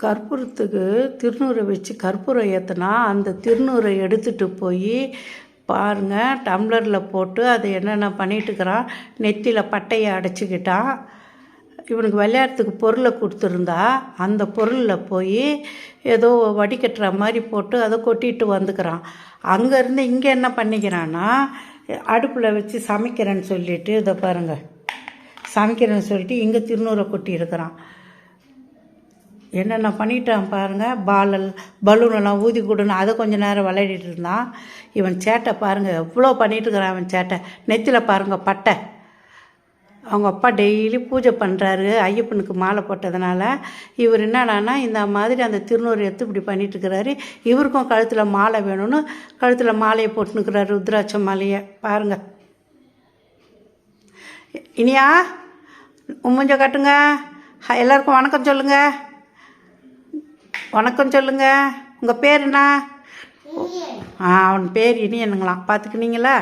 கற்பூரத்துக்கு திருநூறை வச்சு கற்பூரம் ஏற்றினா அந்த திருநூறை எடுத்துகிட்டு போய் பாருங்கள் டம்ளரில் போட்டு அதை என்னென்ன பண்ணிட்டுருக்கிறான். நெத்தியில் பட்டையை அடைச்சிக்கிட்டான். இவனுக்கு விளையாடுறதுக்கு பொருளை கொடுத்துருந்தா அந்த பொருளில் போய் ஏதோ வடிகட்டுற மாதிரி போட்டு அதை கொட்டிட்டு வந்துக்கிறான். அங்கேருந்து இங்கே என்ன பண்ணிக்கிறான்னா, அடுப்பில் வச்சு சமைக்கிறேன்னு சொல்லிவிட்டு இதை பாருங்கள் சமைக்கிறேன்னு சொல்லிட்டு இங்கே திருநூறை கொட்டியிருக்கிறான். என்னென்ன பண்ணிட்டான் பாருங்கள். பலூனெல்லாம் ஊதி கொடுன்னு அதை கொஞ்சம் நேரம் விளையாடிட்டு இருந்தான். இவன் சேட்டை பாருங்கள் எவ்வளோ பண்ணிகிட்ருக்கிறான். அவன் சேட்டை நெத்தியில் பாருங்கள் பட்டை. அவங்க அப்பா டெய்லி பூஜை பண்ணுறாரு ஐயப்பனுக்கு மாலை போட்டதுனால. இவர் என்னடானா இந்த மாதிரி அந்த திருநூறு எடுத்து இப்படி பண்ணிட்டுருக்கிறாரு. இவருக்கும் கழுத்தில் மாலை வேணும்னு கழுத்தில் மாலையை போட்டுனுக்கிறாரு, ருத்ராட்ச மாலையை பாருங்கள். இனியா மூஞ்ச காட்டுங்க, எல்லாருக்கும் வணக்கம் சொல்லுங்கள். வணக்கம் சொல்லுங்கள். உங்கள் பேர் என்ன? அவன் பேர் இனியனுங்களாம். பார்த்துக்கினீங்களா?